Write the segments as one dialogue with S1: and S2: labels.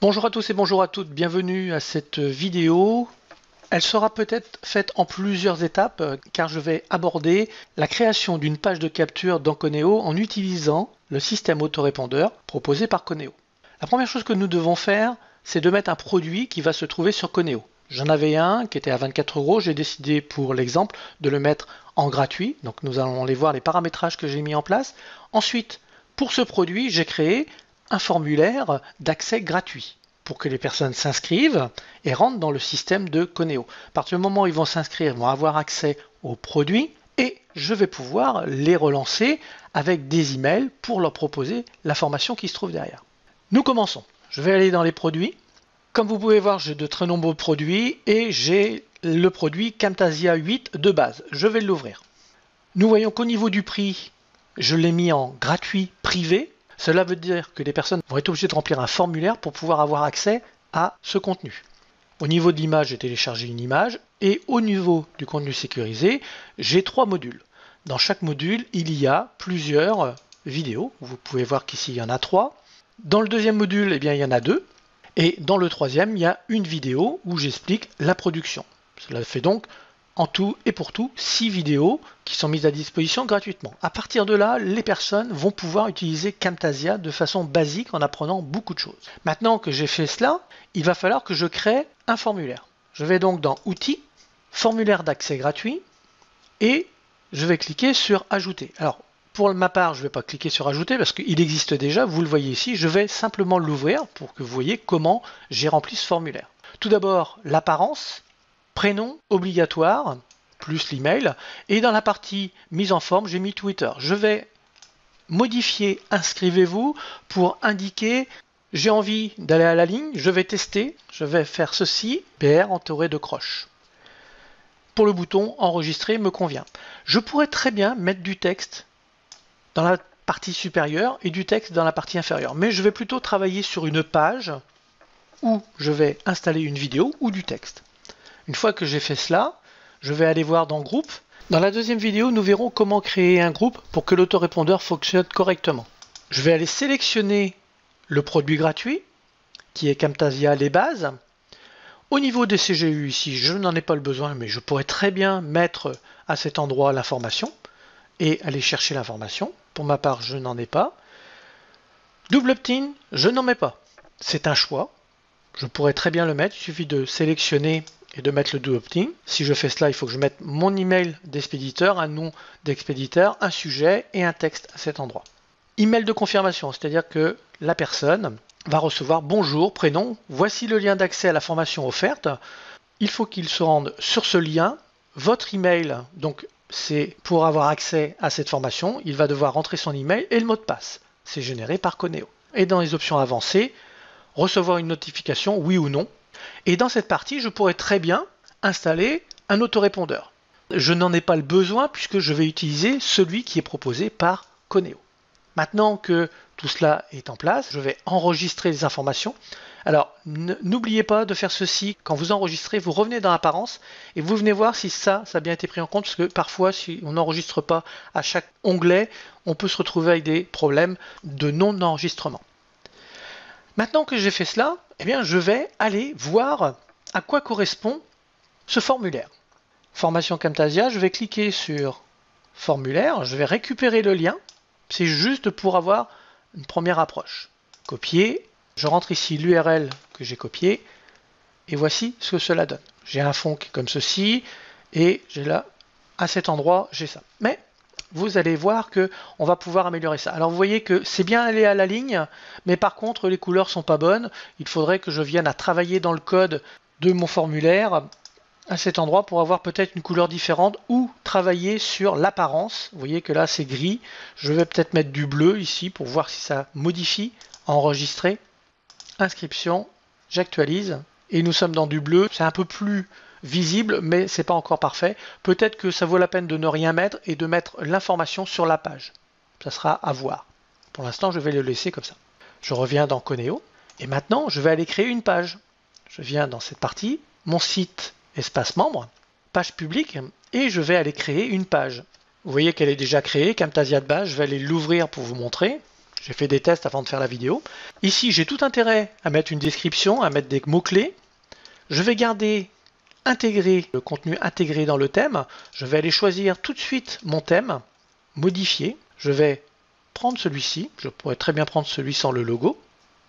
S1: Bonjour à tous et bonjour à toutes, bienvenue à cette vidéo. Elle sera peut-être faite en plusieurs étapes car je vais aborder la création d'une page de capture dans Coneo en utilisant le système autorépondeur proposé par Coneo. La première chose que nous devons faire, c'est de mettre un produit qui va se trouver sur Coneo. J'en avais un qui était à 24 €, j'ai décidé pour l'exemple de le mettre en gratuit, donc nous allons aller voir les paramétrages que j'ai mis en place. Ensuite, pour ce produit, j'ai créé un formulaire d'accès gratuit pour que les personnes s'inscrivent et rentrent dans le système de Coneo. À partir du moment où ils vont s'inscrire, ils vont avoir accès aux produits et je vais pouvoir les relancer avec des emails pour leur proposer la formation qui se trouve derrière. Nous commençons. Je vais aller dans les produits. Comme vous pouvez voir, j'ai de très nombreux produits et j'ai le produit Camtasia 8 de base. Je vais l'ouvrir. Nous voyons qu'au niveau du prix, je l'ai mis en gratuit privé. Cela veut dire que les personnes vont être obligées de remplir un formulaire pour pouvoir avoir accès à ce contenu. Au niveau de l'image, j'ai téléchargé une image et au niveau du contenu sécurisé, j'ai 3 modules. Dans chaque module, il y a plusieurs vidéos. Vous pouvez voir qu'ici, il y en a 3. Dans le deuxième module, il y en a 2. Et dans le troisième, il y a une vidéo où j'explique la production. Cela fait donc en tout et pour tout 6 vidéos qui sont mises à disposition gratuitement. À partir de là, les personnes vont pouvoir utiliser Camtasia de façon basique en apprenant beaucoup de choses. Maintenant que j'ai fait cela, il va falloir que je crée un formulaire. Je vais donc dans Outils, Formulaire d'accès gratuit et je vais cliquer sur Ajouter. Alors, pour ma part, je ne vais pas cliquer sur Ajouter parce qu'il existe déjà, vous le voyez ici. Je vais simplement l'ouvrir pour que vous voyez comment j'ai rempli ce formulaire. Tout d'abord, l'apparence. Prénom obligatoire, plus l'email. Et dans la partie mise en forme, j'ai mis Twitter. Je vais modifier inscrivez-vous pour indiquer j'ai envie d'aller à la ligne, je vais tester, je vais faire ceci, PR entouré de croches. Pour le bouton enregistrer me convient. Je pourrais très bien mettre du texte dans la partie supérieure et du texte dans la partie inférieure. Mais je vais plutôt travailler sur une page où je vais installer une vidéo ou du texte. Une fois que j'ai fait cela, je vais aller voir dans Groupe. Dans la deuxième vidéo, nous verrons comment créer un groupe pour que l'autorépondeur fonctionne correctement. Je vais aller sélectionner le produit gratuit, qui est Camtasia les bases. Au niveau des CGU ici, je n'en ai pas le besoin, mais je pourrais très bien mettre à cet endroit l'information et aller chercher l'information. Pour ma part, je n'en ai pas. Double opt-in, je n'en mets pas. C'est un choix. Je pourrais très bien le mettre, il suffit de sélectionner et de mettre le do opt-in. Si je fais cela, il faut que je mette mon email d'expéditeur, un nom d'expéditeur, un sujet et un texte à cet endroit. Email de confirmation, c'est-à-dire que la personne va recevoir bonjour, prénom, voici le lien d'accès à la formation offerte. Il faut qu'il se rende sur ce lien. Votre email, donc c'est pour avoir accès à cette formation, il va devoir rentrer son email et le mot de passe. C'est généré par Coneo. Et dans les options avancées, recevoir une notification, oui ou non. Et dans cette partie, je pourrais très bien installer un autorépondeur. Je n'en ai pas le besoin puisque je vais utiliser celui qui est proposé par Coneo. Maintenant que tout cela est en place, je vais enregistrer les informations. Alors, n'oubliez pas de faire ceci. Quand vous enregistrez, vous revenez dans Apparence et vous venez voir si ça a bien été pris en compte parce que parfois, si on n'enregistre pas à chaque onglet, on peut se retrouver avec des problèmes de non-enregistrement. Maintenant que j'ai fait cela, je vais aller voir à quoi correspond ce formulaire. Formation Camtasia, je vais cliquer sur formulaire, je vais récupérer le lien. C'est juste pour avoir une première approche. Copier, je rentre ici l'URL que j'ai copié et voici ce que cela donne. J'ai un fond qui est comme ceci et j'ai là, à cet endroit, j'ai ça. Mais vous allez voir qu'on va pouvoir améliorer ça. Alors vous voyez que c'est bien aller à la ligne, mais par contre les couleurs sont pas bonnes. Il faudrait que je vienne à travailler dans le code de mon formulaire à cet endroit pour avoir peut-être une couleur différente ou travailler sur l'apparence. Vous voyez que là c'est gris. Je vais peut-être mettre du bleu ici pour voir si ça modifie. Enregistrer, inscription, j'actualise et nous sommes dans du bleu. C'est un peu plus visible, mais c'est pas encore parfait. Peut-être que ça vaut la peine de ne rien mettre et de mettre l'information sur la page. Ça sera à voir. Pour l'instant, je vais le laisser comme ça. Je reviens dans Coneo et maintenant, je vais aller créer une page. Je viens dans cette partie, mon site, espace membre, page publique, et je vais aller créer une page. Vous voyez qu'elle est déjà créée, Camtasia de base. Je vais aller l'ouvrir pour vous montrer. J'ai fait des tests avant de faire la vidéo. Ici, j'ai tout intérêt à mettre une description, à mettre des mots-clés. Je vais garder intégrer le contenu intégré dans le thème. Je vais aller choisir tout de suite mon thème, modifier. Je vais prendre celui-ci. Je pourrais très bien prendre celui sans le logo.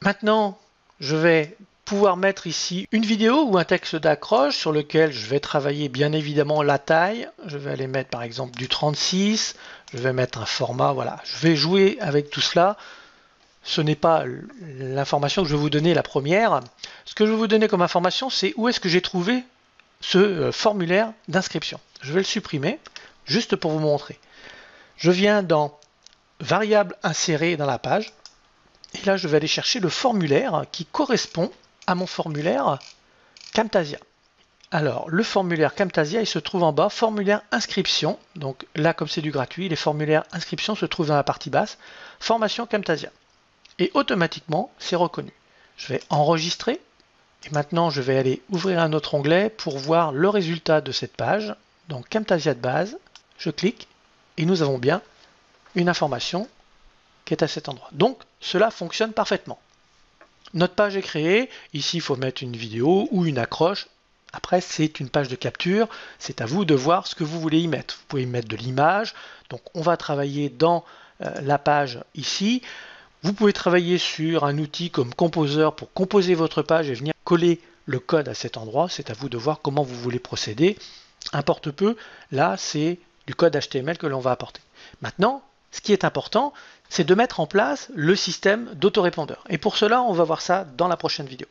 S1: Maintenant, je vais pouvoir mettre ici une vidéo ou un texte d'accroche sur lequel je vais travailler bien évidemment la taille. Je vais aller mettre par exemple du 36. Je vais mettre un format, voilà. Je vais jouer avec tout cela. Ce n'est pas l'information que je vais vous donner la première. Ce que je vais vous donner comme information, c'est où est-ce que j'ai trouvé ce formulaire d'inscription. Je vais le supprimer, juste pour vous montrer. Je viens dans variables insérées dans la page. Et là, je vais aller chercher le formulaire qui correspond à mon formulaire Camtasia. Alors, le formulaire Camtasia, il se trouve en bas, formulaire inscription. Donc là, comme c'est du gratuit, les formulaires inscription se trouvent dans la partie basse, formation Camtasia. Et automatiquement, c'est reconnu. Je vais enregistrer. Et maintenant, je vais aller ouvrir un autre onglet pour voir le résultat de cette page. Donc Camtasia de base, je clique et nous avons bien une information qui est à cet endroit. Donc, cela fonctionne parfaitement. Notre page est créée. Ici, il faut mettre une vidéo ou une accroche. Après, c'est une page de capture. C'est à vous de voir ce que vous voulez y mettre. Vous pouvez y mettre de l'image. Donc, on va travailler dans la page ici. Vous pouvez travailler sur un outil comme Composer pour composer votre page et venir coller le code à cet endroit. C'est à vous de voir comment vous voulez procéder. Importe peu. Là, c'est du code HTML que l'on va apporter. Maintenant, ce qui est important, c'est de mettre en place le système d'autorépondeur. Et pour cela, on va voir ça dans la prochaine vidéo.